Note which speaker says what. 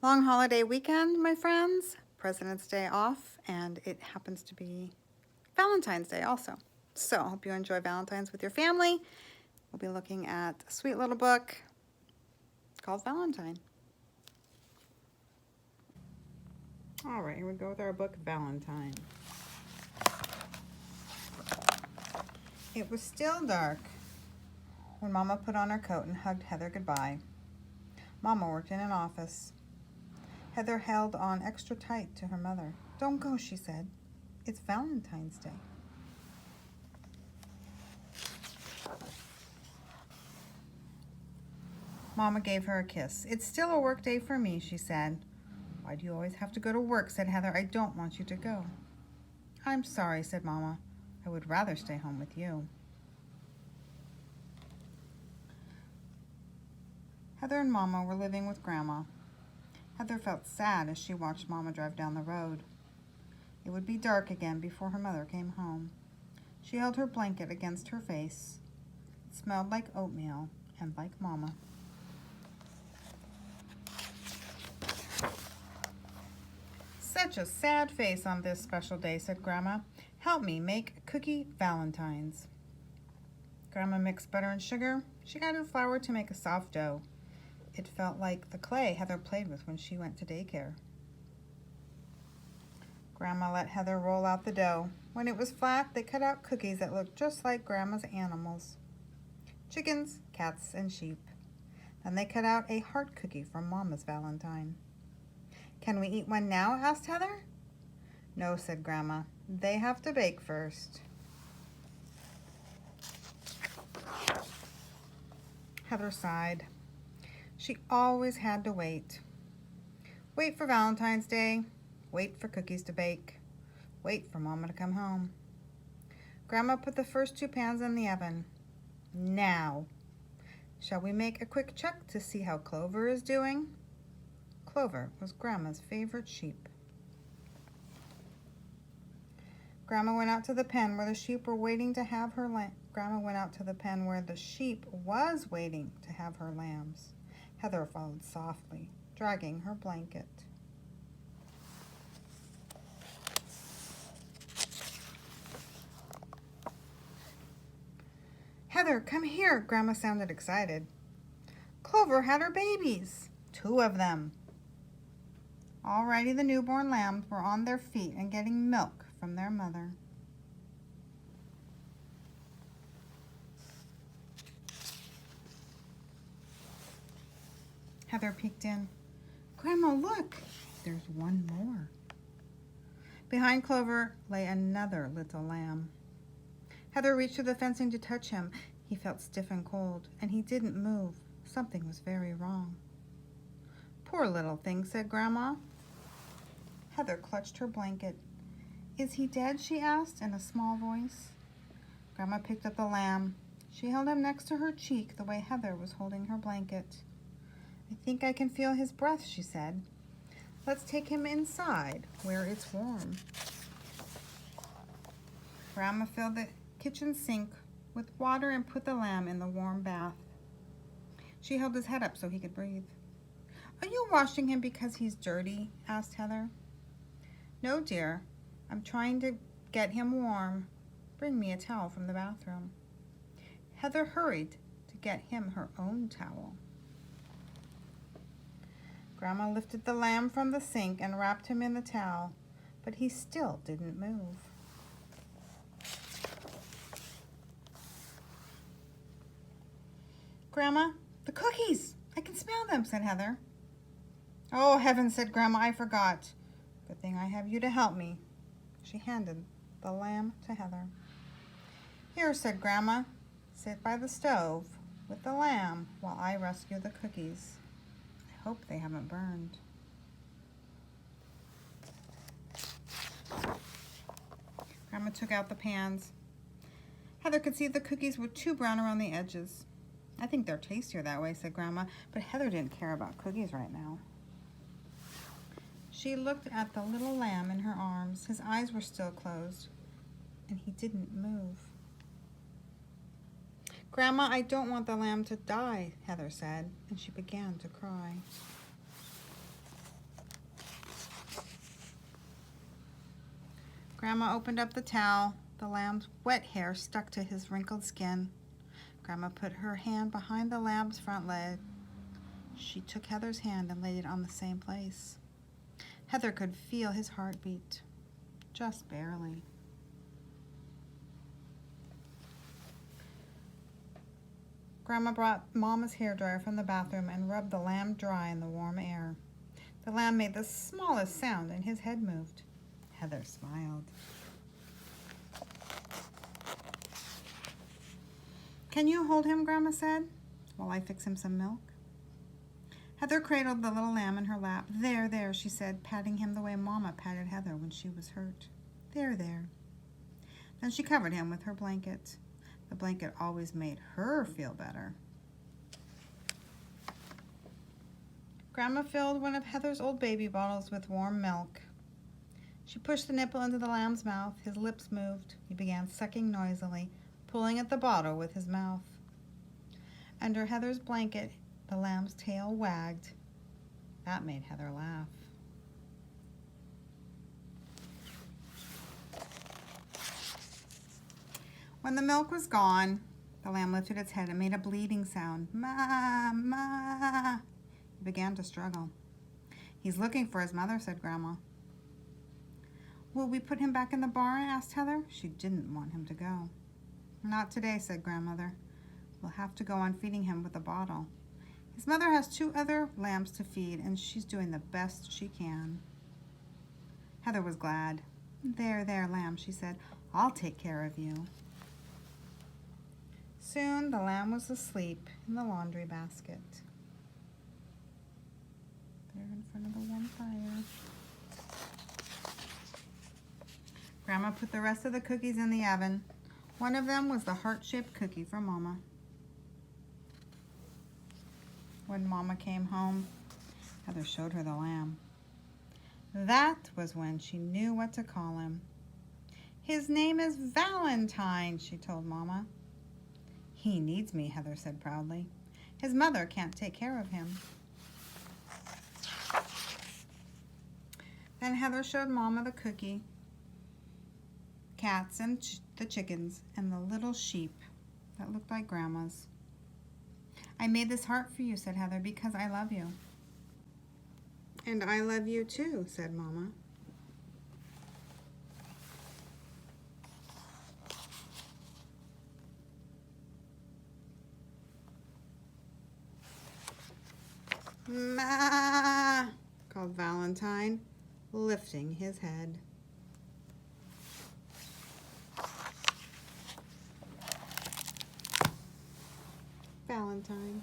Speaker 1: Long holiday weekend, my friends. President's Day off, and it happens to be Valentine's Day also. So I hope you enjoy Valentine's with your family. We'll be looking at a sweet little book called Valentine. All right, here we go with our book, Valentine. It was still dark when Mama put on her coat and hugged Heather goodbye. Mama worked in an office. Heather held on extra tight to her mother. "Don't go," she said. "It's Valentine's Day." Mama gave her a kiss. "It's still a work day for me," she said. "Why do you always have to go to work?" said Heather. "I don't want you to go." "I'm sorry," said Mama. "I would rather stay home with you." Heather and Mama were living with Grandma. Heather felt sad as she watched Mama drive down the road. It would be dark again before her mother came home. She held her blanket against her face. It smelled like oatmeal and like Mama. "Such a sad face on this special day," said Grandma. "Help me make cookie valentines." Grandma mixed butter and sugar. She added flour to make a soft dough. It felt like the clay Heather played with when she went to daycare. Grandma let Heather roll out the dough. When it was flat, they cut out cookies that looked just like Grandma's animals: chickens, cats, and sheep. Then they cut out a heart cookie from Mama's Valentine. "Can we eat one now?" asked Heather. "No," said Grandma. "They have to bake first." Heather sighed. She always had to wait. Wait for Valentine's Day. Wait for cookies to bake. Wait for Mama to come home. Grandma put the first 2 pans in the oven. "Now, shall we make a quick check to see how Clover is doing?" Clover was Grandma's favorite sheep. Grandma went out to the pen where the sheep were waiting to have her Grandma went out to the pen where the sheep was waiting to have her lambs. Heather followed softly, dragging her blanket. "Heather, come here," Grandma sounded excited. Clover had her babies, 2 of them. Already the newborn lambs were on their feet and getting milk from their mother. Heather peeked in. "Grandma, look! There's one more." Behind Clover lay another little lamb. Heather reached through the fencing to touch him. He felt stiff and cold, and he didn't move. Something was very wrong. "Poor little thing," said Grandma. Heather clutched her blanket. "Is he dead?" she asked in a small voice. Grandma picked up the lamb. She held him next to her cheek the way Heather was holding her blanket. "I think I can feel his breath," she said. "Let's take him inside where it's warm." Grandma filled the kitchen sink with water and put the lamb in the warm bath. She held his head up so he could breathe. "Are you washing him because he's dirty?" asked Heather. "No, dear. I'm trying to get him warm. Bring me a towel from the bathroom." Heather hurried to get him her own towel. Grandma lifted the lamb from the sink and wrapped him in the towel, but he still didn't move. "Grandma, the cookies! I can smell them," said Heather. "Oh, heavens," said Grandma, "I forgot. Good thing I have you to help me." She handed the lamb to Heather. "Here," said Grandma. "Sit by the stove with the lamb while I rescue the cookies. I hope they haven't burned." Grandma took out the pans. Heather could see the cookies were too brown around the edges. "I think they're tastier that way," said Grandma, but Heather didn't care about cookies right now. She looked at the little lamb in her arms. His eyes were still closed, and he didn't move. "Grandma, I don't want the lamb to die," Heather said, and she began to cry. Grandma opened up the towel. The lamb's wet hair stuck to his wrinkled skin. Grandma put her hand behind the lamb's front leg. She took Heather's hand and laid it on the same place. Heather could feel his heartbeat, just barely. Grandma brought Mama's hairdryer from the bathroom and rubbed the lamb dry in the warm air. The lamb made the smallest sound and his head moved. Heather smiled. "Can you hold him?" Grandma said, "while I fix him some milk?" Heather cradled the little lamb in her lap. "There, there," she said, patting him the way Mama patted Heather when she was hurt. "There, there." Then she covered him with her blanket. The blanket always made her feel better. Grandma filled one of Heather's old baby bottles with warm milk. She pushed the nipple into the lamb's mouth. His lips moved. He began sucking noisily, pulling at the bottle with his mouth. Under Heather's blanket, the lamb's tail wagged. That made Heather laugh. When the milk was gone, the lamb lifted its head and made a bleating sound. "Ma, ma." He began to struggle. "He's looking for his mother," said Grandma. "Will we put him back in the barn?" asked Heather. She didn't want him to go. "Not today," said Grandmother. "We'll have to go on feeding him with a bottle. His mother has 2 other lambs to feed, and she's doing the best she can." Heather was glad. "There, there, lamb," she said. "I'll take care of you." Soon the lamb was asleep in the laundry basket. There in front of the warm fire. Grandma put the rest of the cookies in the oven. One of them was the heart-shaped cookie for Mama. When Mama came home, Heather showed her the lamb. That was when she knew what to call him. "His name is Valentine," she told Mama. "He needs me," Heather said proudly. "His mother can't take care of him." Then Heather showed Mama the cookie, cats and the chickens, and the little sheep that looked like Grandma's. "I made this heart for you," said Heather, "because I love you." "And I love you too," said Mama. "Ma!" called Valentine, lifting his head. Valentine.